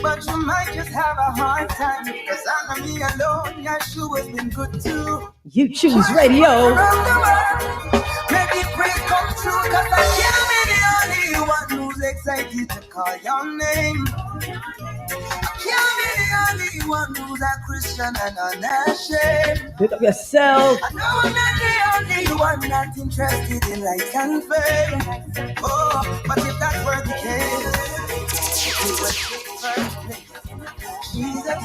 But you might just have a hard time, cause I'm me alone, Yeshua's been good too. You choose radio. Around the world, maybe pray come true, cause I can't be the only one who's excited to call your name. I can't be the only one who's a Christian and unashamed. Pick up yourself. I know I'm not the only one that's interested in light and fame. Oh, but if that were the case, you would take first, Jesus.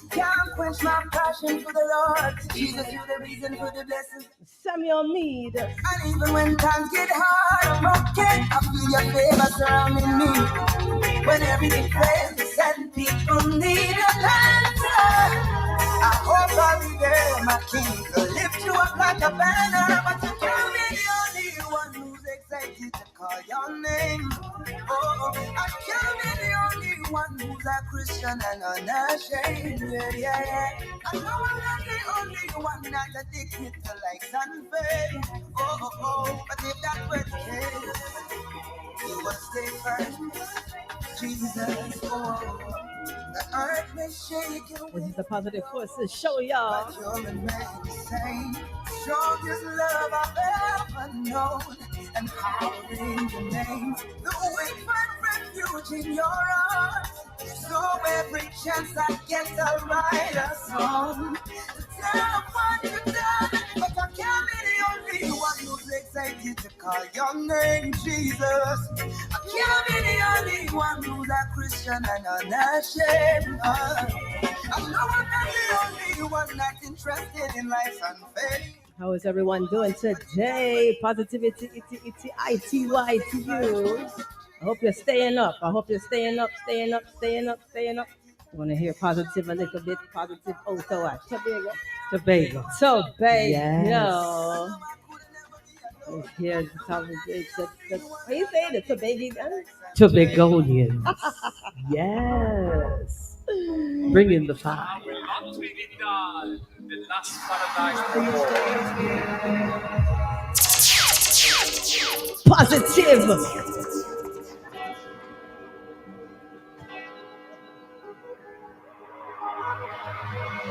Can't quench my passion for the Lord. Jesus, you're the reason for the blessing. Samuel need. And even when times get hard, okay, I feel your favor surrounding me. When everything fails and people need an answer, I hope I'll be there, my king, to lift you up like a banner. But you can't be the only one who's excited to call your name. Oh, I can't be the only one who's a Christian and unashamed. Yeah. I know I'm not the only one that's addicted to likes and fame. Oh, but if that were the case, you would stay first, Jesus. Oh, the earth may shake you. This is the Positive Forces show, y'all. But you'll remain the same. Strongest love I've ever known. And power in your name. The way find refuge in your arms. So every chance I get, I'll write a song to tell of what you've done. But I can't be the only one who's excited to call your name, Jesus. I can't be the only one who's a Christian and unashamed. I know I'm not the only one that's interested in life and faith. How is everyone doing today? Positivity, ITY to you. I hope you're staying up. I want to hear positive a little bit. Positive. Oh, so what? Tobago. Yes. Let's hear the topic. What you say? The Tobago? Tobagonians. Yes. Bring in the fire. The last paradise. Positive.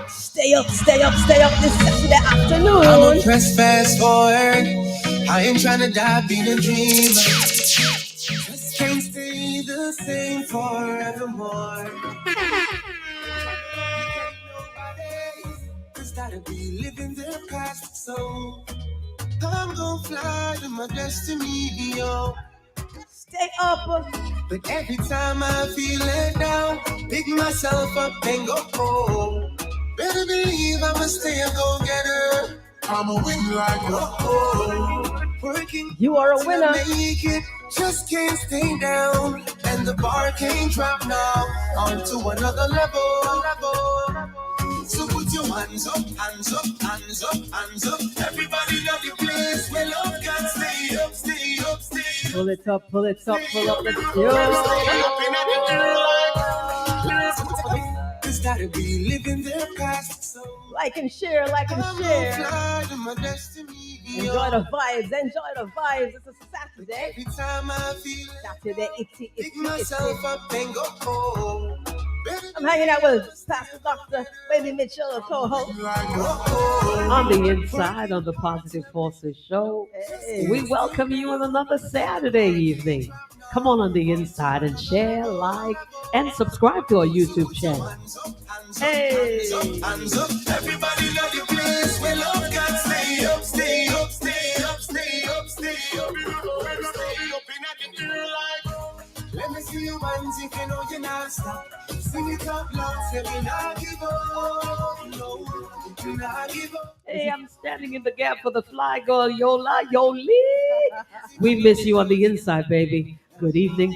Stay up this Saturday afternoon. I don't press fast forward. I ain't trying to die being a dreamer. Just can't stay the same forevermore. Just gotta be living the past, so I'm gonna fly to my destiny, yo. Stay up. But every time I feel let down, pick myself up and go home. Better believe I'ma stay a go-getter. I'm a winner like working. You are a winner. Make it, just can't stay down, and the bar can't drop now. On to another level. So put your hands up, hands up, hands up, hands up. Everybody know the place where love can stay up, stay up, stay up. Pull it up. Let's go. Just gotta be living their past. So Like and share. fly to my destiny. Enjoy the vibes. It's a Saturday. Every time I feel it, Saturday, pick myself up and go home. I'm hanging out with Pastor Dr. Wendy Mitchell, a co-host. On the inside on the Positive Forces show, we welcome you on another Saturday evening. Come on the inside and share, like, and subscribe to our YouTube channel. Hey! Hands up, everybody know the place where love can stay up, stay up, stay up, stay up, stay up. Stay up in the air like. Let me see you hands if you know you're not stop. Sing it up loud, say we not give up. No, we not give up. Hey, I'm standing in the gap for the fly girl, Yola, Yoli. We miss you on the inside, baby. Good evening,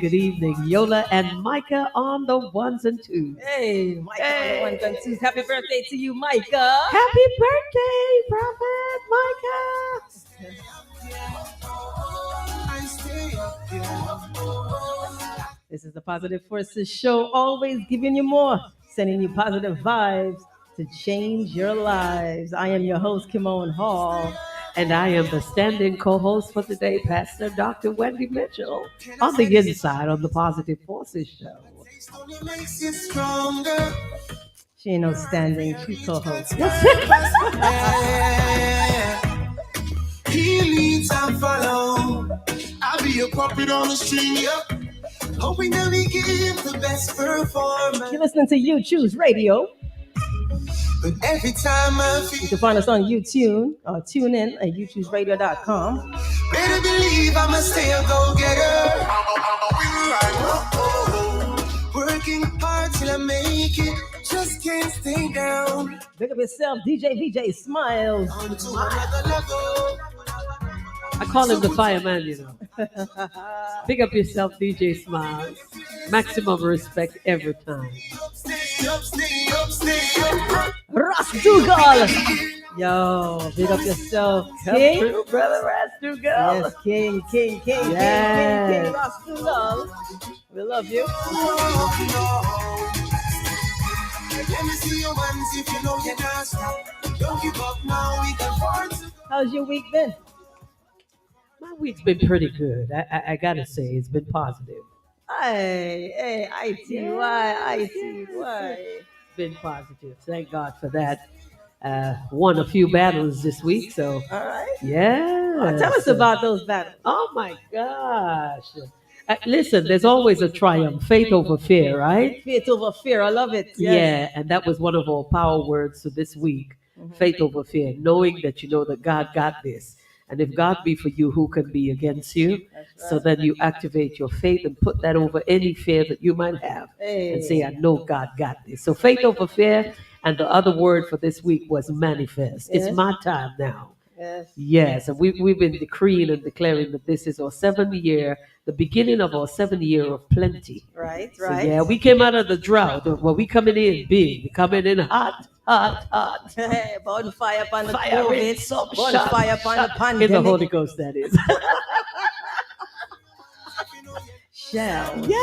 Yola and Micah on the ones and twos. Hey, Micah on the ones and twos. Happy birthday to you, Micah. Happy birthday, Prophet Micah. I stay up here. This is the Positive Forces show, always giving you more, sending you positive vibes to change your lives. I am your host, Kimone Hall. And I am the standing co host for today, Pastor Dr. Wendy Mitchell, on the inside on the Positive Forces Show. Only makes you stronger. She ain't no standing. She's co-host. Yeah. He leads and follow. I'll be a puppet on the string, yep. Hoping that we give the best performance. You're listening to You Choose Radio. But every time I You feel, can find us on YouTube or tune in at youchooseradio.com. better believe I'ma stay a go-getter. Working hard till I make it. Just can't stay down. Pick up yourself, DJ VJ Smiles. On to another level. I call him the fireman, you know. Pick up yourself, DJ Smiles. Maximum respect every time. Stay up, stay up, stay up. Ross Dugal. Yo, big up yourself, Come King. through, brother Rastu girl. Yes, King, Yes. Ross Dugal. We love you. Let me see your hands if you know you can't stop. Don't give up now, we can afford to. How's your week been? My week's been pretty good. I gotta say, it's been positive. Hey, ITY. Been positive. Thank God for that. Won a few battles this week, so All right. yeah. Tell us about those battles. Oh my gosh. Listen, there's always a triumph, faith over fear, right? Faith over fear. I love it. Yes. Yeah, and that was one of our power words for this week, faith over fear, knowing that you know that God got this. And if God be for you, who can be against you? So then you activate your faith and put that over any fear that you might have and say, I know God got this. So faith over fear. And the other word for this week was manifest. Yes. It's my time now. Yes. Yes, and we've been decreeing and declaring that this is our 7th year, the beginning of our 7th year of plenty. Right. So, yeah, we came out of the drought. Well, we coming in big. We coming in hot. Hey, bonfire upon the Fire COVID. in some Bonfire upon the in the pandemic. Holy Ghost, that is. Shell. Don't give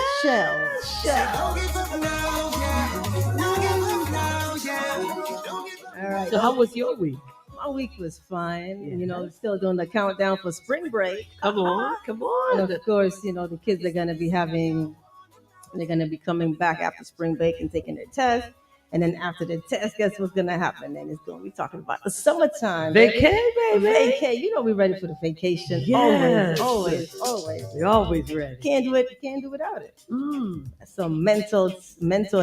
up now, yeah. Don't give up now, yeah. Don't give up. All right. So how was your week? My week was fine. Yeah. You know, still doing the countdown for spring break. Come on. And of course, you know, the kids are going to be coming back after spring break and taking their test. And then after the test, guess what's going to happen? Then it's going to be talking about the summertime. Vacay, baby. Vacay. You know, we're ready for the vacation. Yes. Always. We're always ready. Can't do without it. Mm. Some mental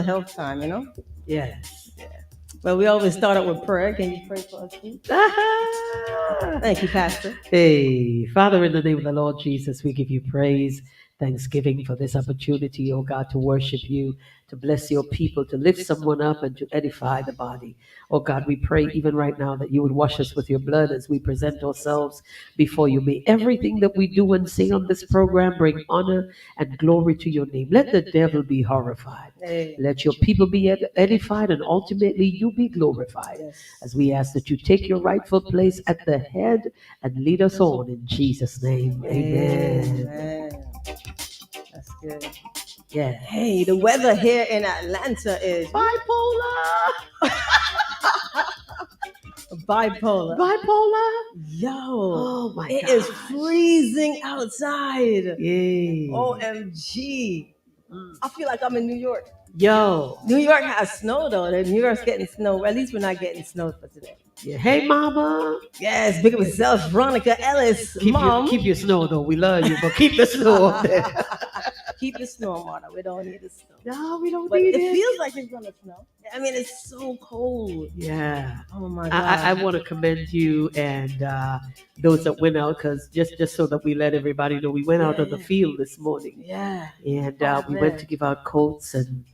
health time, you know? Yes. But we always start out with prayer. Can you pray for us, please? Thank you, Pastor. Hey, Father, in the name of the Lord Jesus, we give you praise, thanksgiving for this opportunity, oh God, to worship you, to bless your people, to lift someone up and to edify the body. Oh God, we pray even right now that you would wash us with your blood as we present ourselves before you. May everything that we do and say on this program bring honor and glory to your name. Let the devil be horrified. Hey. Let your people be edified and ultimately you be glorified. Yes. As we ask that you take your rightful place at the head and lead us on in Jesus' name. Amen. Amen. That's good. Yeah. Hey, the weather here in Atlanta is Bipolar. bipolar. Yo, Oh my it God. is freezing outside. Yay. OMG. I feel like I'm in New York. Yo. New York has snow though. New York's getting snow. At least we're not getting snow for today. Yeah. Hey, mama. Yes, big up yourself, Veronica Ellis. Mom. Keep your snow though. We love you, but keep the snow up there. Keep the snow, Marta. We don't need the snow. No, we don't But need it it. feels like it's gonna snow. I mean, it's so cold. Yeah. Oh my God. I want to commend you and those that went out, because just so that we let everybody know, we went out on the field this morning, Yeah. and Oh, we man. went to give out coats and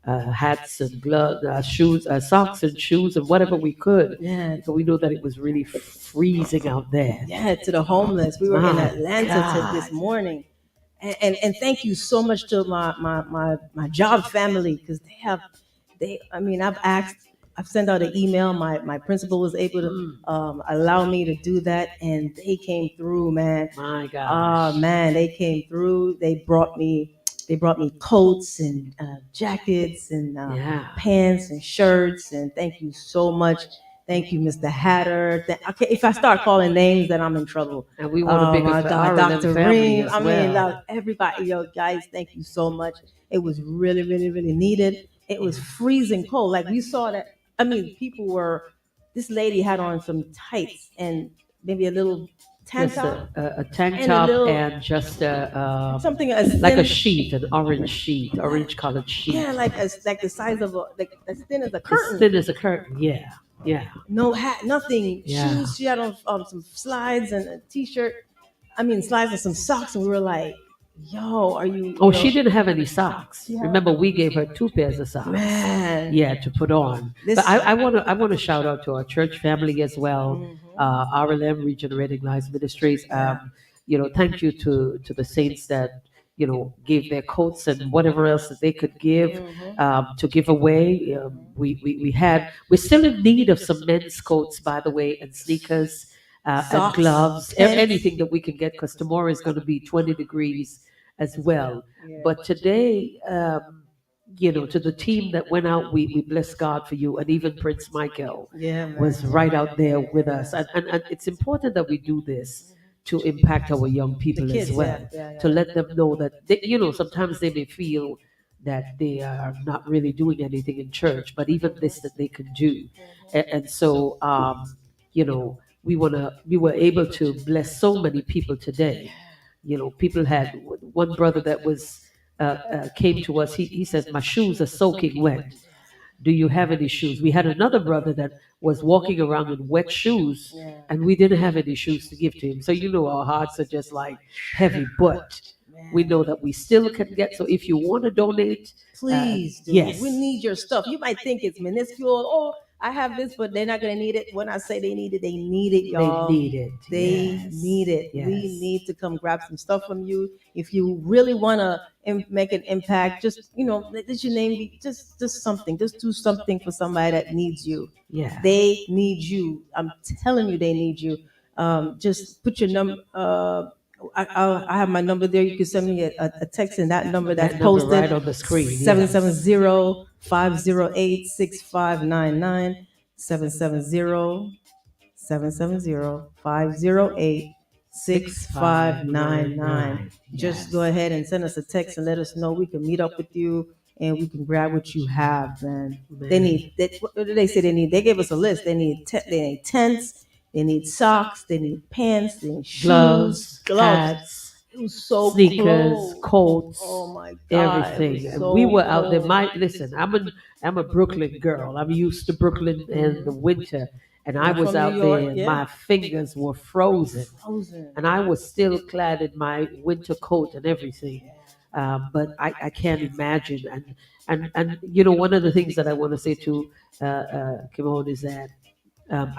hats and gloves, shoes, socks and shoes and whatever we could. Yeah. So we know that it was really freezing out there. Yeah, to the homeless. We were in My Atlanta this God. morning. And thank you so much to my job family, because I've sent out an email. My principal was able to allow me to do that, and they came through, man. My God. Oh man, they came through. They brought me coats and jackets and Yeah. pants and shirts, and thank you so much. Thank you, Mr. Hatter. Okay, if I start calling names, then I'm in trouble. And we want to Oh big my up the God, RLM Dr. family Reem. as I mean, well. everybody, yo, guys, thank you so much. It was really, really, really needed. It was freezing cold. Like we saw that. I mean, people were. This lady had on some tights and maybe a little tank Just top a tank and a top little and just something as like a thin, sheet, an orange sheet, orange colored yeah, sheet. like the size of a like as thin as a As curtain. thin as a curtain. Yeah, yeah, No hat, nothing. yeah. Shoes. She had on some slides and a t-shirt. I mean, slides and some socks, and we were like, "Yo, are you? Oh, You know, she didn't have any socks. she had, Remember, we gave her two pairs of socks. man, Yeah, to put on. But this. I want to shout out to our church family as well. Mhm. RLM Regenerating Lives Ministries. Yeah. Thank you to the saints that gave their coats and whatever else that they could give Mhm. to give away. We're still in need of some men's coats, by the way, and sneakers. And Socks, gloves, tents. anything that we can get, because tomorrow is going to be 20 degrees as well. Yeah. But today, to the team that went out, we bless God for you. And even Prince Michael Yeah, was man. right out there with us. And it's important that we do this to impact our young The people as kids, yeah, well, yeah, to yeah. let them know that, sometimes they may feel that they are not really doing anything in church, but even this that they can do. And so, we were able to bless so many people today. People had one brother that was came to us. He says, "My shoes are soaking wet. Do you have any shoes?" We had another brother that was walking around in wet shoes, Yeah. and we didn't have any shoes to give to him. So our hearts are just like heavy, but we know that we still can get. So if you want to donate, Please do. yes, We need your stuff. You might think it's minuscule. Oh, I have this, but they're not gonna need it. When I say they need it, they y'all. need it. They Yes, need it. yes. We need to come grab some stuff from you. If you really wanna make an impact, just let your name be just something. Just do something for somebody that needs you. Yeah. They need you. I'm telling you, they need you. Just put your number. I have my number there. You can send me a text in that number that's That number posted. right on the screen. Yes. 770-508-6599. 770-508-6599. Just go ahead and send us a text and let us know. We can meet up with you and we can grab what you have, man. They need what did they say they need? They gave us a list. They need tents, they need socks, they need pants, they need shoes, gloves, hats, It was so sneakers, cold. coats, Oh my God, everything. it was And so we were out there. cold. Listen, I'm a Brooklyn girl. I'm used to Brooklyn and the winter, and I I'm was from New out York, there, and yeah. my fingers were frozen, Frozen. and I was still clad in my winter coat and everything. But I can't imagine. And one of the things that I want to say to Kimone is that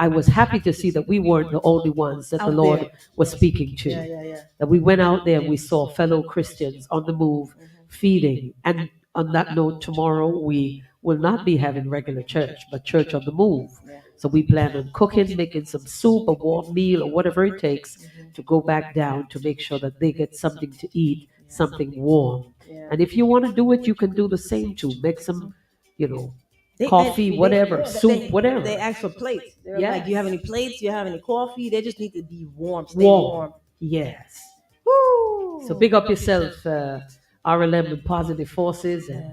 I was happy to see that we weren't the only ones that the Out Lord there. was speaking to. Yeah, yeah, yeah. That we went out there and we saw fellow Christians on the move, feeding. And on that note, tomorrow we will not be having regular church, but church on the move. So we plan on cooking, making some soup, a warm meal, or whatever it takes to go back down to make sure that they get something to eat, something warm. Yeah. And if you want to do it, you can do the same too. Make some, They- coffee, they- whatever, yeah, soup, whatever. They ask for plates. They're Yes. like, "Do you have any plates? Do you have any coffee?" They just need to be warm, stay Warm. warm. Yes. Woo! So big up yourself, RLM and Positive Forces, and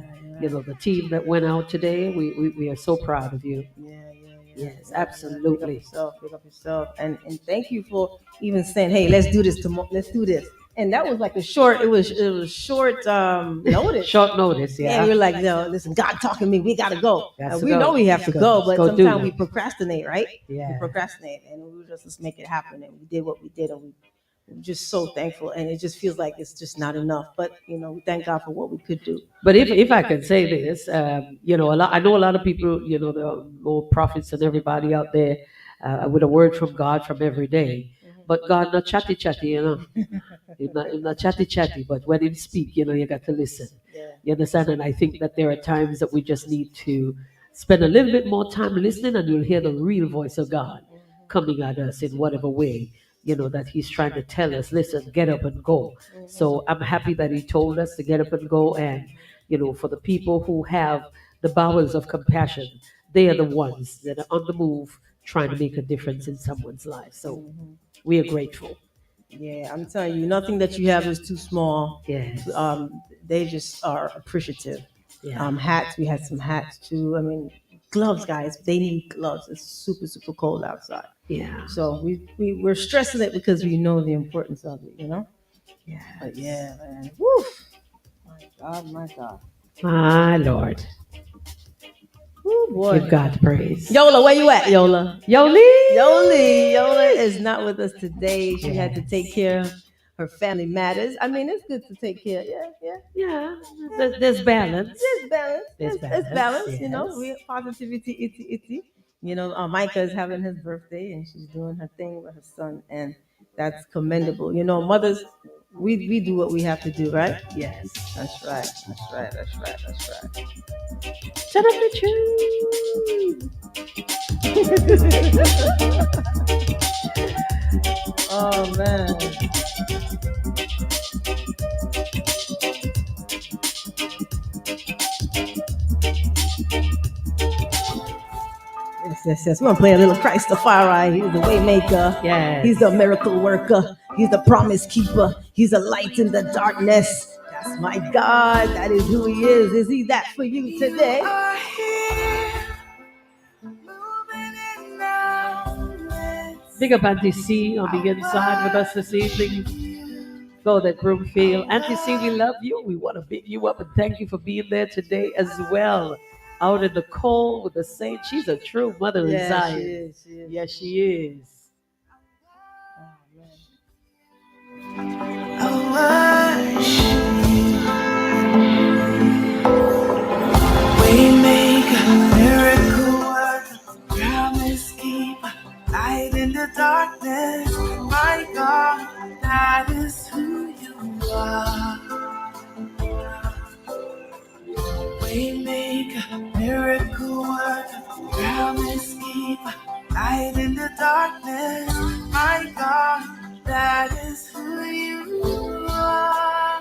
the team that went out today. We are so proud of you. Yeah, yeah, yeah. Yes, Yeah, absolutely. Big up yourself, and thank you for even saying, "Hey, let's do this tomorrow. Let's do this." And that was like a short. It was short notice. Short notice, Yeah, yeah. we were like, "No, listen, God talking to me. We gotta go." Got to We go. know we have to Go. go, but Go do sometimes it. we procrastinate, right? Yeah. We procrastinate, and we were just let's make it happen. And we did what we did, and we're just so thankful. And it just feels like it's just not enough. But we thank God for what we could do. But if I can say this, I know a lot of people, the more prophets and everybody out there with a word from God from every day. But God not chatty chatty. He's not chatty chatty. But when He speak, you got to listen. Yeah. You understand? And I think that there are times that we just need to spend a little bit more time listening, and you'll hear the real voice of God coming at us in whatever way, that He's trying to tell us, listen, get up and go. So I'm happy that He told us to get up and go. And, for the people who have the bowels of compassion, they are the ones that are on the move, trying to make a difference in someone's life. So Mhm. we are grateful. Yeah, I'm telling you, nothing that you have is too small. Yes. They just are appreciative. Yeah. Hats, we had some hats too. I mean, gloves, guys, they need gloves. It's super, super cold outside. Yeah. So we're stressing it because we know the importance of it, you know? Yes. But yeah, man. Woo! My God, my God. My Lord. Woo, boy. Give God praise. Yola, where you at, Yola? Yoli. Yola is not with us today. She had to take care of her family matters. I mean, it's good to take care. Yeah, yeah. Yeah. There's balance. There's balance. There's There's balance. balance, You know, yes. we positivity, itty, itty. You know, Micah is having his birthday and she's doing her thing with her son, and that's commendable. You know, mothers, we do what we have to do, right? Yes. That's right. That's right. That's right. That's right. Shut up the truth. Oh man. Yes, yes, yes. We're gonna play a little Christafari. He's the waymaker. Yes. He's the miracle worker. He's the promise keeper. He's a light in the darkness. That's my God. That is who he is. Is he that for you today? Are here, moving in now. Big up Auntie C on the inside with us this evening. Go that Broomfield. Auntie C, we love you. We want to big you up and thank you for being there today as well. Out in the cold with the saints. She's a true mother in Yeah, Zion. she is. She is. Yes, she is. I worship you. We make a miracle worker, promise keeper, light in the darkness. My God, that is who you are. We make a miracle worker, promise keeper, light in the darkness. My God, that is who you are.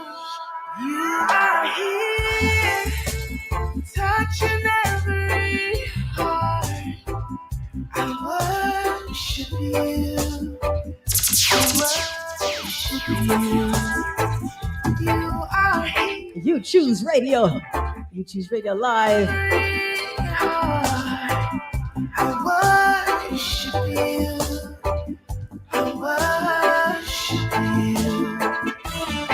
You are here, touching every heart. I worship you. I worship you. You are here. You choose radio. You choose radio live. I worship you. I worship you.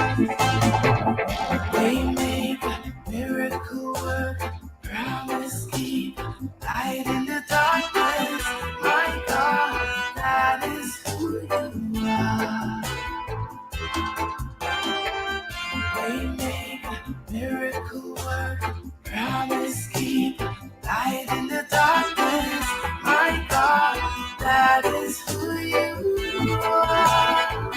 Waymaker, miracle worker, promise keeper, light in the darkness. My God, that is who you are. Waymaker, miracle worker, promise keeper, light in the darkness. My God, that is who you are.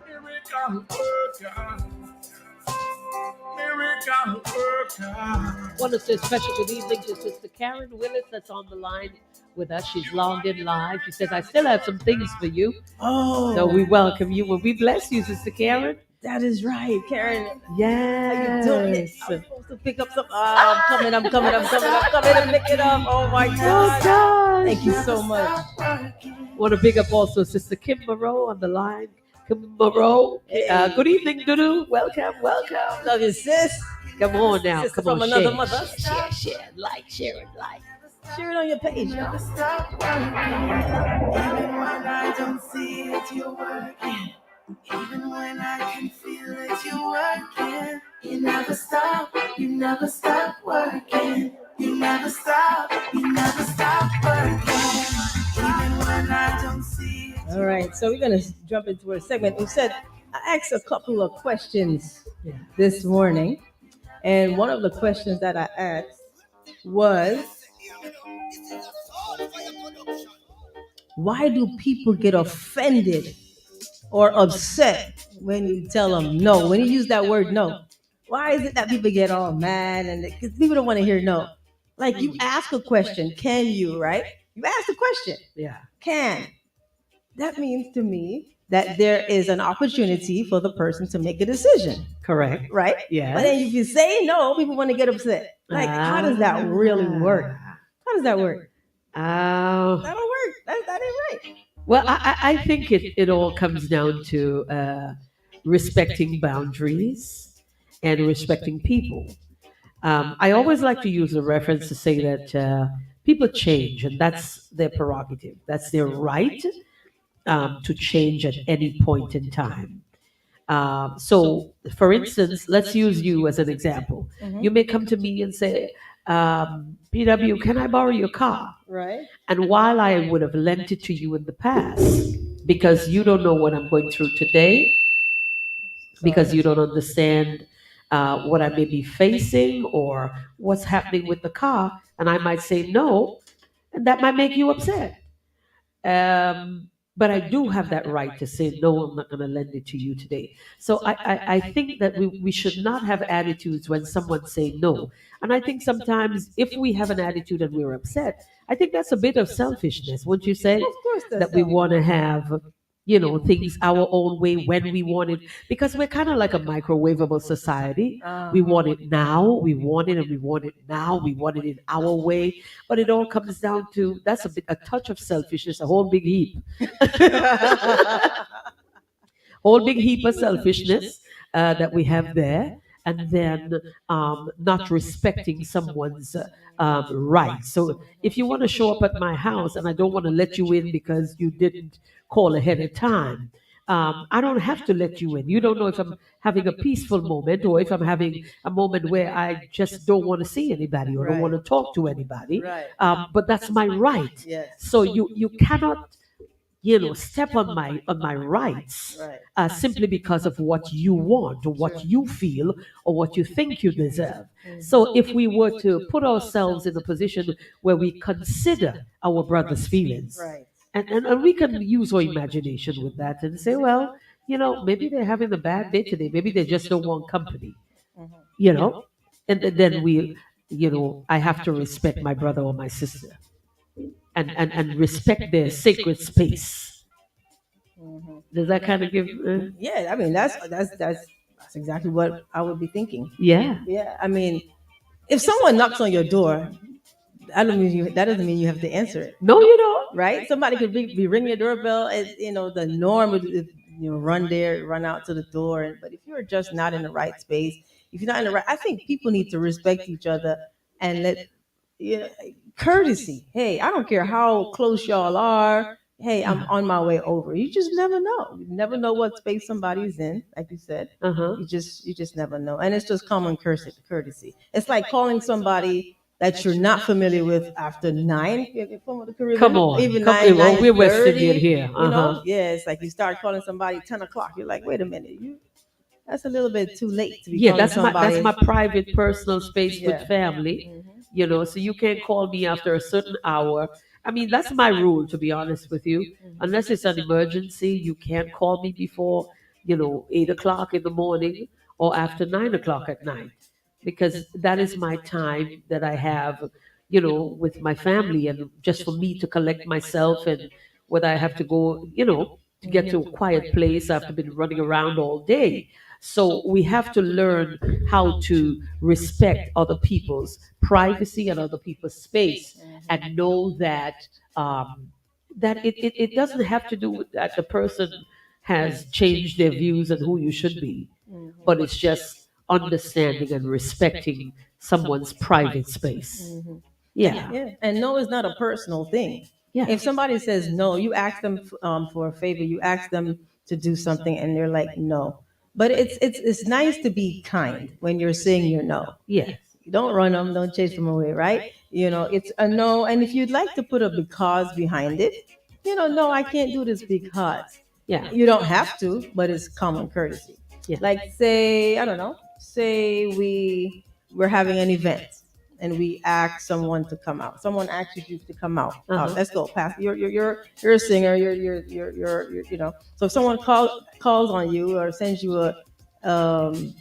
Miracle worker. Miracle worker. Want to say a special good evening to Sister Karen Willis that's on the line with us. She's logged in live. She says, I still have some things for you. Oh, So we welcome you and we bless you, Sister Karen. that is right, Karen. Yes. How you doing? I'm supposed to pick up some. I'm coming to pick it up. Oh my Oh, God. God. Thank you so much. Want to big up also Sister Kim Moreau on the line. Kim Moreau. Good evening, Dudu. Welcome, welcome. Love you, sis. Come on now. Sister Come on, from another share. mother. Share, like, share it, like. Share it on your page, y'all. Never stop working. Even when I don't see it, you're working. Even when I can feel it, you're working. You never stop working. You never stop working. Even when I don't see it. All right, so we're gonna jump into a segment. We said I asked a couple of questions this morning, and one of the questions that I asked was, why do people get offended or upset when you tell them no? When you use that word no, why is it that people get all mad? And because people don't want to hear no. Like, you ask a question, can you, right? You ask a question, Yeah. can. That means to me that there is an opportunity for the person to make a decision, Correct. right? Yes. But then if you say no, people want to get upset. Like, how does that really work? How does that work? Uh, That don't work. That ain't right. well, I think it all comes down to respecting boundaries and respecting people. I always like to use a reference to say that people change, and that's their prerogative. That's their right to change at any point in time. So, for instance, let's use you as an example. You may come to me and say, PW, can I borrow your car? Right. And while I would have lent it to you in the past, because you don't know what I'm going through today, because Sorry. you don't understand what I may be facing or what's happening with the car, and I might say no, and that might make you upset. But I do have that right to say, no, I'm not going to lend it to you today. So I think that we should not have attitudes when someone say no. And I think sometimes if we have an attitude and we're upset, I think that's a bit of selfishness, wouldn't you say? Of course, that's That we self. want to have, things our own way when we want it. Because we're kind of like a microwavable society. We want it now, we want it, and we want it now, we want it in our way. But it all comes down to that's a touch of selfishness, a whole big heap, whole big heap of selfishness that we have there, and then not respecting someone's rights. So if you want to show up at my house and I don't want to let you in because you didn't call ahead of time, I don't have to let you in. You don't know if I'm having a peaceful moment or if I'm having a moment where I just don't want to see anybody or don't want to talk to anybody. Right. But that's my right. Yes. So you cannot step on my rights Right. simply because of what you want or what you feel or what you think you deserve. So if we were to put ourselves in a position where we consider our brother's feelings, Right. and we can use our imagination with that and say, well, maybe they're having a bad day today, maybe they just don't want company, you know and then I have to respect my brother or my sister, and respect their sacred space. Does that kind of give? Yeah, I mean that's exactly what I would be thinking. Yeah. Yeah, I mean, if someone knocks on your door, that doesn't mean you have to answer it, No, you don't. right? Somebody could be ringing your doorbell, and the norm would run there, run out to the door. But if you're just not in the right space, if you're not in the right, I think people need to respect each other and let yeah, courtesy. Hey, I don't care how close y'all are. Hey, I'm on my way over. You just never know. You never know what space somebody's in, like you said. Uh huh. You just never know. And it's just common courtesy. It's like calling somebody that you're not familiar with after 9, from the Caribbean, Come on. even Come, 9, well, we're West 9:30. Indian here. You know, Uh-huh. yeah, it's like you start calling somebody 10 o'clock. You're like, wait a minute, that's a little bit too late to be Yeah, calling that's somebody. my private personal space with Yeah. family. Mhm. So you can't call me after a certain hour. I mean, that's my rule, to be honest with you. Unless it's an emergency, you can't call me before 8 o'clock in the morning or after 9 o'clock at night, because that is my time that I have, with my family, and just for me to collect myself, and whether I have to go, to get to a quiet place after been running around all day. So we have to learn how to respect other people's privacy and other people's space, and know that it doesn't have to do with that the person has changed their views and who you should be, but it's just understanding and respecting someone's private space. Yeah. Yeah, and no is not a personal thing. Yeah. If somebody says no, you ask them for a favor, you ask them to do something, and they're like no. But it's nice to be kind when you're saying your no. Yes. You don't run them, don't chase them away, right? It's a no, and if you'd like to put a because behind it, no, I can't do this because. Yeah. You don't have to, but it's common courtesy. Yeah. Like, say, I don't know, say we're having an event and we ask someone to come out. Someone asks you to come out. Let's go, Pastor. You're a singer. You're. So if someone calls on you or sends you an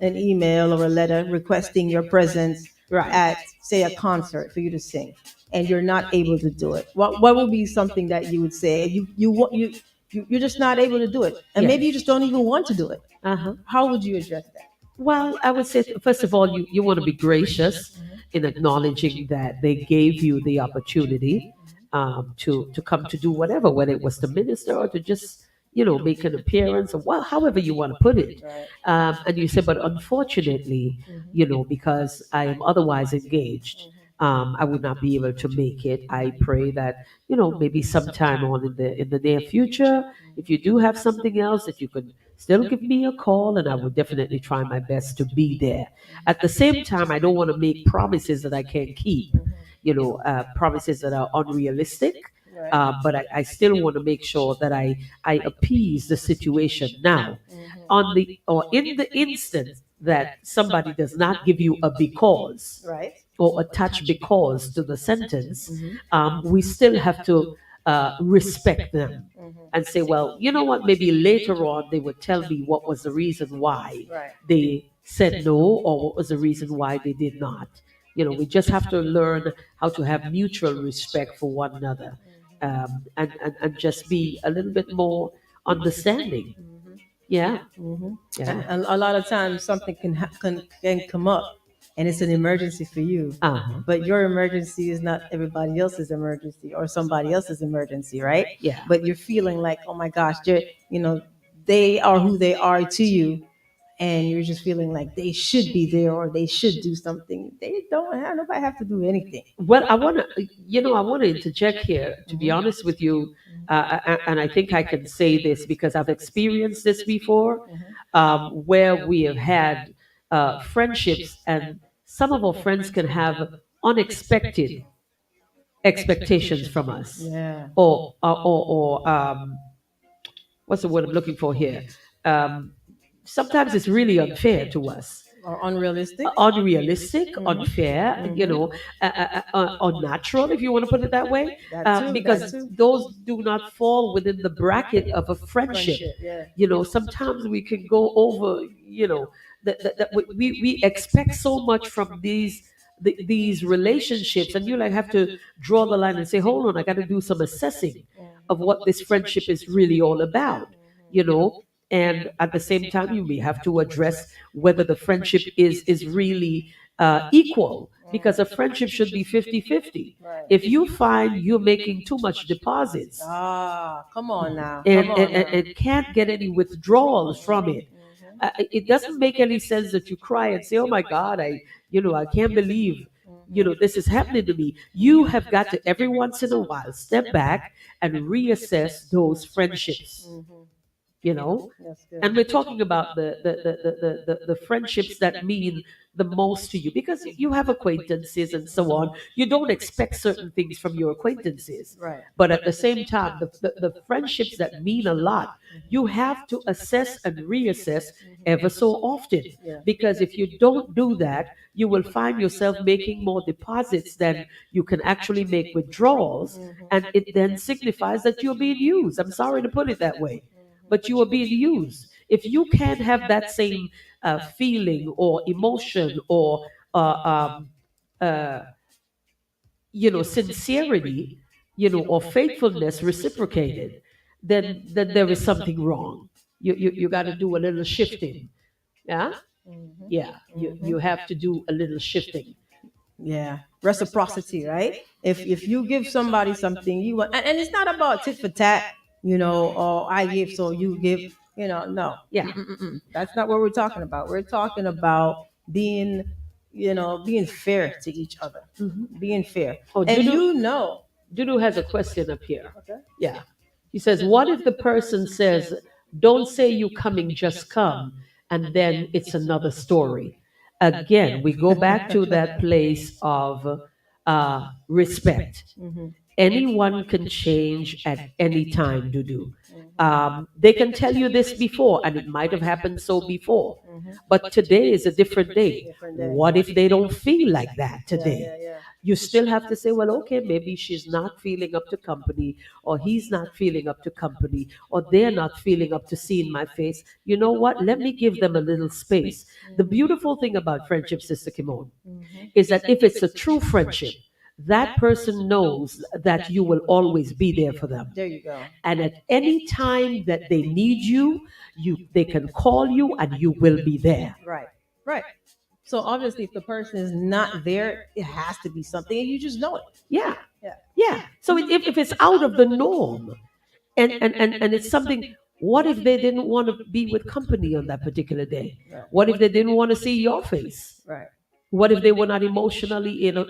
email or a letter requesting your presence Right. at, say, a concert for you to sing, and you're not able to do it, what would be something that you would say? You're just not able to do it, and maybe you just don't even want to do it. Uh huh. How would you address that? Well, I would say, first of all, you want to be gracious in acknowledging that they gave you the opportunity to come to do whatever, whether it was to minister or to just make an appearance, or well, however you want to put it. Right. And you said, but unfortunately, because I am otherwise engaged, I would not be able to make it. I pray that maybe sometime on in the near future, if you do have something else, that you could still give me a call, and I will definitely try my best to be there. At the same time, I don't want to make promises that I can't keep. Promises that are unrealistic. Right. But I still want to make sure that I appease the situation. Now, on the or in the instance that somebody does not give you a because Right. or attach because to the sentence, Mm-hmm. we still have to respect them Mm-hmm. and say, well, you know what, maybe later on they would tell me what was the reason why Right. they said no, or what was the reason why they did not. We just have to learn how to have mutual respect for one another, and just be a little bit more understanding. Yeah, Hmm. yeah. A lot of times something can come up, and it's an emergency for you, Uh-huh. but your emergency is not everybody else's emergency or somebody else's emergency, right? Yeah. But you're feeling like, oh my gosh, you know, they are who they are to you, and you're just feeling like they should be there or they should do something. They don't have nobody have to do anything. Well, I want to interject here. To be honest with you, and I think I can say this because I've experienced this before, where we have had friendships, and some of our friends can have unexpected expectations from us, Yeah. or what's the word I'm looking for here? Um, Sometimes it's really unfair to us, Or unrealistic. unrealistic, Mhm. unfair, Mhm. unnatural, if you want to put it that way, That too. That because too. those do not fall within the bracket of a friendship. Friendship. Yeah. Sometimes we can go over, that we expect so much from these relationships, and you like have to draw the line and say, hold on, I got to do some assessing of what this friendship is really all about, you know and at the same time you may have to address whether the friendship is really equal, because a friendship should be 50-50. Right. If you find you're making too much deposits, Ah, come on now. and, Come and, on and, now. and can't get any withdrawals from it, it doesn't make any sense that you cry and say, oh my God, I can't believe this is happening to me. You have got to every once in a while step back and reassess those friendships, you know That's good. and we're talking about the friendships that mean the most to you, because you have acquaintances and so on. You don't expect certain things from your acquaintances, Right. but at the same time, the friendships that mean a lot, you have to assess and reassess ever so often, Yeah. because if you don't do that, you will find yourself making more deposits than you can actually make withdrawals, and it then signifies that you're being used. I'm sorry to put it that way, but you are being used. If you can't have that same feeling or emotion or uh, sincerity, or faithfulness reciprocated, then there is something wrong. You got to do a little shifting. Yeah, yeah. You have to do a little shifting. Yeah, reciprocity, right? If you give somebody something you want, and it's not about tit for tat, or I give so you give, no. Yeah. Mm-mm-mm. That's not what we're talking about. We're talking about being, being fair to each other, being fair, Oh, and Dudu, . Dudu has a question up here. Okay. Yeah. He says, what if the person says, don't say you coming, just come, and then it's another story? Again, we go back to that place of respect. Mm-hmm. Anyone can change at any time, Dudu. They can tell you this before, and it might have happened so before. But today is a different day. Different day. What if they don't feel like that today? Yeah, yeah. You still have to say, well, okay, maybe she's not feeling up to company, or he's not feeling up to company, or they're not feeling up to seeing my face. You know what? Let me give them a little space. The beautiful thing about friendship, Sister Kimone, is that if it's a true friendship, that person knows that you will always be there for them. There you go. And at any time that they need you, they can call you and you will be there. Right. Right. So obviously, if the person is not there, it has to be something, and you just know it. Yeah, Yeah. yeah. So if it's out of the norm, and it's something, what if they didn't want to be with company on that particular day? Right. What if they didn't want to see your face? Right. What if they were not emotionally in a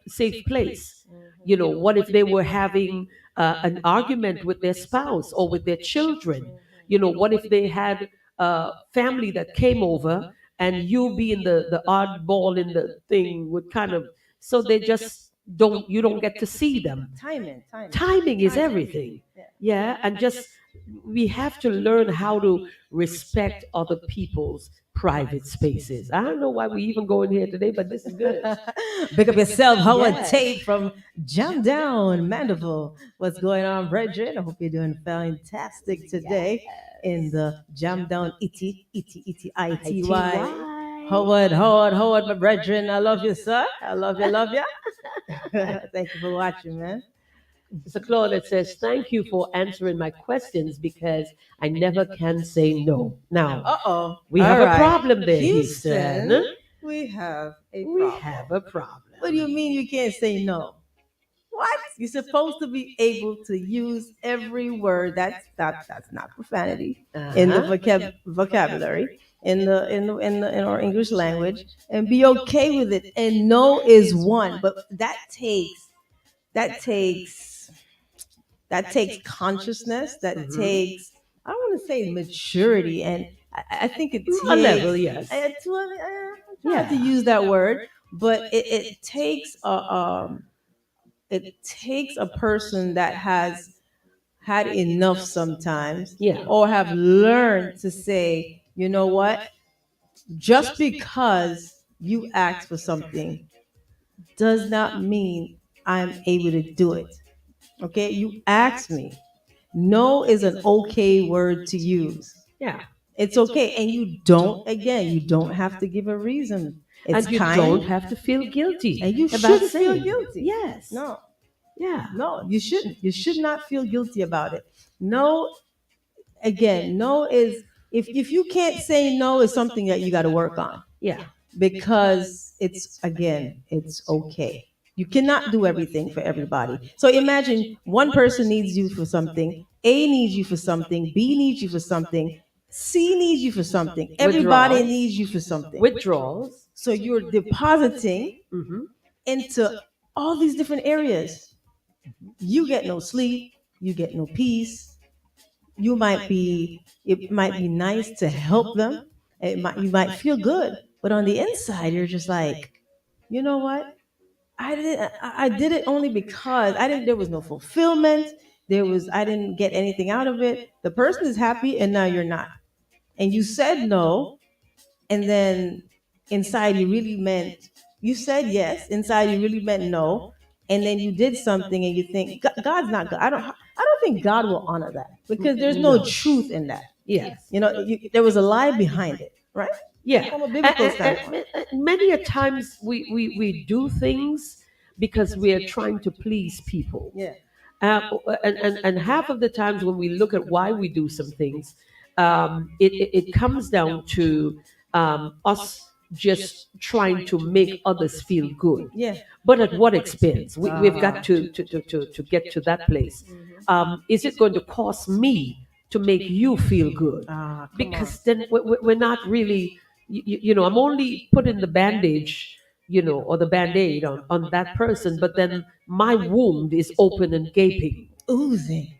safe place? What if they were having an argument with their spouse or with their children? What if they had a family that came over, and you being the oddball in the thing would kind of, so they just you don't get to see them. Timing. Timing. Timing is everything. Yeah. Yeah, and just we have to learn how to respect other people's private spaces. I don't know why we even going here today, but this is good. Pick up yourself, Howard Yes. Tate from Jump Down, Mandeville. What's going on, brethren? I hope you're doing fantastic today in the Jump Down Ity. Howard, my brethren. I love you, sir. I love you. Thank you for watching, man. So Claude says, thank you for answering my questions because I never can say no. Now, Uh-oh. we have All a right. problem there, Houston, Houston. we have a We problem. have a problem. What do you mean you can't say no? What? You're supposed to be able to use every word. That's not profanity in the vocabulary in our English language, and be okay with it. And no is one, but that takes consciousness. That Mhm. takes, I want to say, maturity, and I think it takes A level, yes. I'm trying to use that word, but it takes a person that has had enough sometimes, Yeah. or have learned to say, you know what, just because you ask for something does not mean I'm able to do it. Okay, you asked me. No is an okay word to use. Yeah. It's okay, and you don't have to give a reason. It's And you kind, don't have to feel guilty. and you about shouldn't feel saying guilty. Yes. No, Yeah. no, you shouldn't. You should not feel guilty about it. No, again, no is, if you can't say no, is something that you got to work on, Yeah. because it's okay. You cannot do everything for everybody. So imagine one person needs you for something, A needs you for something, B needs you for something, C needs you for something, everybody Withdrawals. needs you for something. Withdrawals. So you're depositing Hmm. into all these different areas. You get no sleep, you get no peace. It might be nice to help them. You might feel good, but on the inside, you're just like, you know what? I did it only because there was no fulfillment. I didn't get anything out of it. The person is happy, and now you're not. And you said no, and then inside you said yes, inside you really meant no, and then you did something, and you think God's not good. I don't think God will honor that, because there's no truth in that. Yes. There was a lie behind it, right? Yeah. From a biblical standpoint. Many a times we do things because we are trying to please people. Yeah. And half of the times when we look at why we do some things, it comes down to us just trying to make others feel good. Yeah. But at what expense? We've got to get to that place. Is it going to cost me to make you feel good? Because then we're not really, I'm only putting the bandage, or the band-aid on that person, but then my wound is open and gaping. Oozing.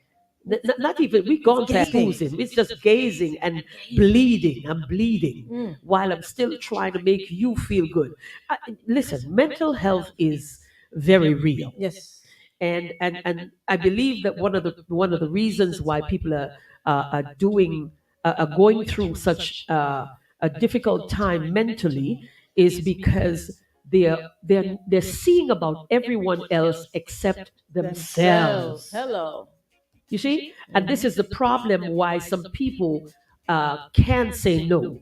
Not even, we've gone past Gaping. oozing. It's just gazing and bleeding. I'm bleeding Mm. while I'm still trying to make you feel good. Listen, mental health is very real. Yes. And I believe that one of the reasons why people are going through such a difficult time mentally is because they're seeing about everyone else except themselves. Hello. You see, and this is the problem why some people can say no,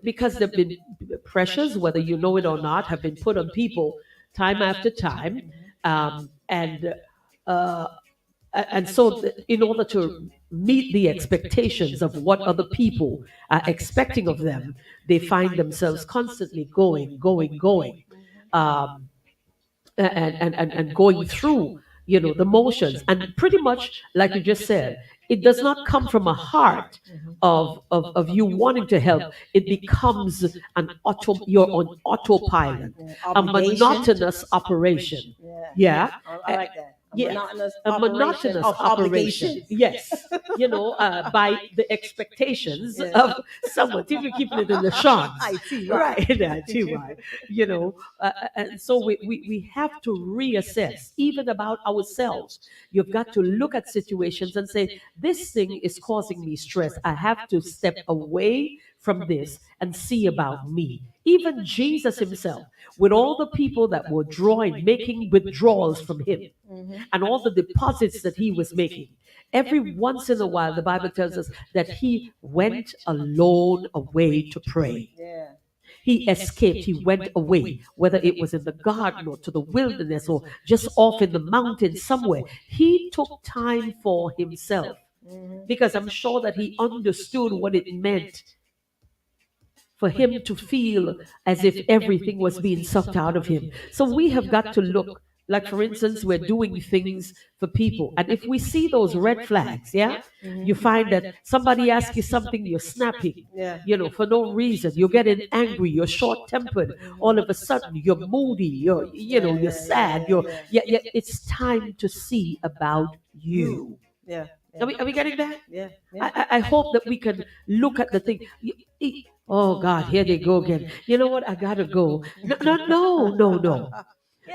because there've been pressures, whether you know it or not, have been put on people time after time, and uh, in order to meet the expectations of what other people are expecting of them, they find themselves constantly going. Um, and going through the motions, and pretty much like you just said, it does not come from a heart of you wanting to help. It becomes an you're on autopilot, Yeah. a Obligation. monotonous operation. Yeah. Yeah. I like that. A Yeah, monotonous a operation monotonous of operation. obligations. Yes, by the expectations Yeah. of someone. If you're keeping it in the I chance, see. right? Right. That too, right? You know, and so we have to reassess even about ourselves. You've got to look at situations and say, this thing is causing me stress. I have to step away from this and see about me. Even Jesus himself, with all the people that were drawing, making withdrawals from him, and all the deposits that he was making. Every once in a while, the Bible tells us that he went alone away to pray. Yeah. He escaped, he went away, whether it was in the garden or to the wilderness or just off in the mountains somewhere. He took time for himself because I'm sure that he understood what it meant for him to feel as if everything was being sucked out of him. So we have got to look, like for instance, we're doing things for people. And if we see those red flags, yeah, you find that somebody asks you something, you're snapping, Yeah. for no reason. You're getting angry, you're short tempered. All of a sudden, you're moody, you're sad. Yeah, it's time to see about you. Yeah. Are we getting that? Yeah. I hope that we can look at the thing. Oh God, here they go again. You know what? I gotta go. No.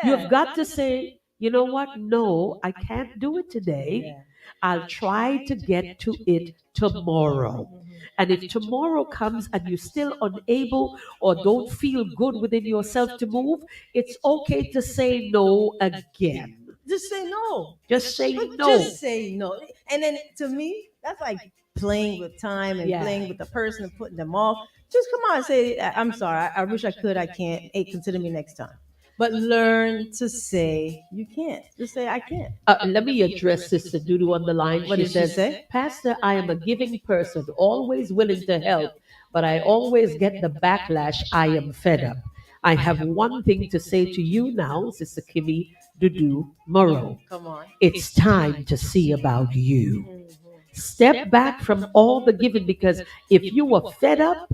You've got to say, you know what? No, I can't do it today. I'll try to get to it tomorrow. And if tomorrow comes and you're still unable or don't feel good within yourself to move, it's okay to say no again. Just say no. Just say But no. just say no. And then to me, that's like playing with time and Yeah. playing with the person and putting them off. Just come on, say, I'm sorry. I wish I could. I can't. Hey, consider me next time. But learn to say you can't. Just say I can't. Let me address Sister Dudu on the line. What She did she says, say? Pastor, I am a giving person, always willing to help, but I always get the backlash. I am fed up. I have one thing to say to you now, Sister Kimmy Dudu Morrow. Come on. It's time to see about you. Step back from all the giving, because if you are fed up,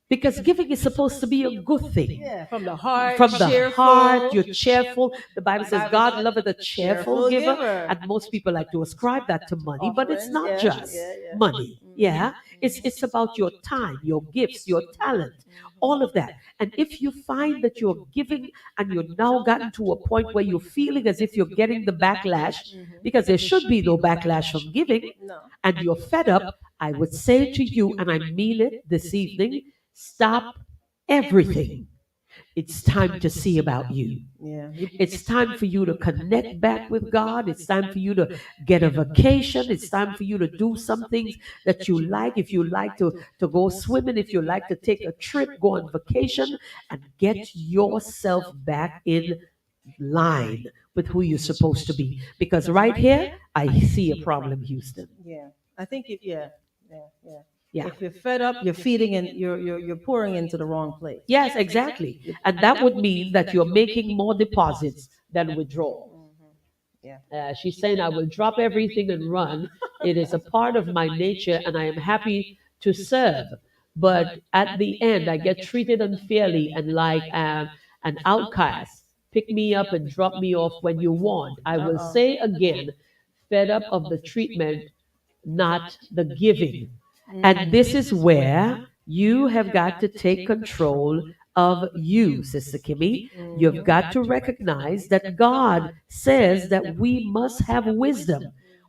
because giving is supposed to be a good thing. Yeah, from the heart. From the cheerful. heart, you're cheerful. The Bible says God loveth a cheerful giver. giver. And most people like to ascribe that to money, but it's not Offerings, yeah, just yeah. money. Yeah. It's about your time, your gifts, your talent, all of that. And if you find that you're giving and you're now gotten to a point where you're feeling as if you're getting the backlash, because there should be no backlash from giving, No. and you're fed up, I would say to you, and I mean it this evening, stop everything. It's time to see about you. Yeah. It's time for you to connect back with God. It's time for you to get a vacation. It's time for you to do some things that you like. If you like to go swimming, if you like to take a trip, go on vacation, and get yourself back in line with who you're supposed to be. Because right here, I see a problem, Houston. Yeah. I think yeah. Yeah. If you're fed up, you're feeding and you're pouring into the wrong place. Yes, exactly. And that would mean that you're making more deposits than withdrawal. Yeah. She's saying, I will drop everything and run. It is a part of my nature, and I am happy to serve. But at the end, I get treated unfairly and like an outcast. Pick me up and drop me off when you want. I will say again, fed up of the treatment, not the giving. And this is where you have got to take control of you, Sister Kimmy. You've got to recognize that God says that we must have wisdom.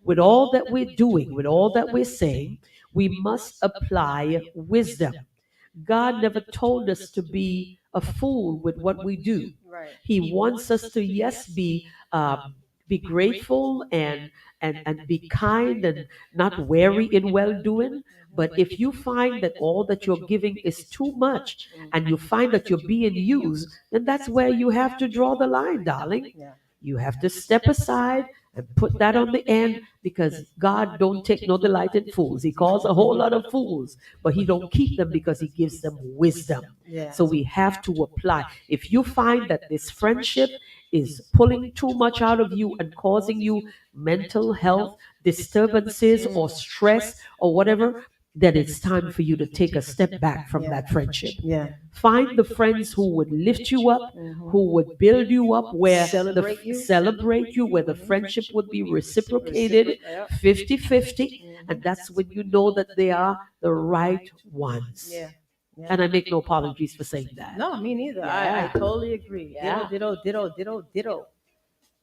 With all that we're doing, with all that we're saying, we must apply wisdom. God never told us to be a fool with what we do. Right. He wants us to, yes, be grateful and be kind and not wary in well doing. But if you find that all that you're giving is too much and you find that you're being used, then that's where you have to draw the line, darling. Yeah. You have to step aside and put that on the end, because God don't take no delight in fools. He calls a whole lot of fools, but he don't keep them because he gives them wisdom. Yeah. So we have to apply. If you find that this friendship is pulling too much out of you and causing you mental health disturbances or stress or whatever, then it's time for you to take a step back from that friendship. Yeah. Find the friends who would lift you up, who would build you up, where celebrate you, where the friendship would be reciprocated 50-50, and that's when you know that they are the right ones. Yeah. Yeah. And I make no apologies for saying that. No, me neither. Yeah. I totally agree. Yeah. Ditto, ditto, ditto, ditto, ditto.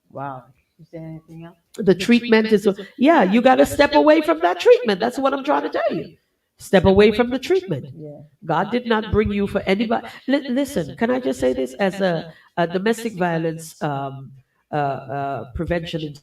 Wow. You say anything else? The treatment is, yeah, you got to step away from that treatment. That's what I'm trying to tell you. Step away from the treatment. Yeah. God did not bring you for anybody. Listen, can I just say this as a domestic violence prevention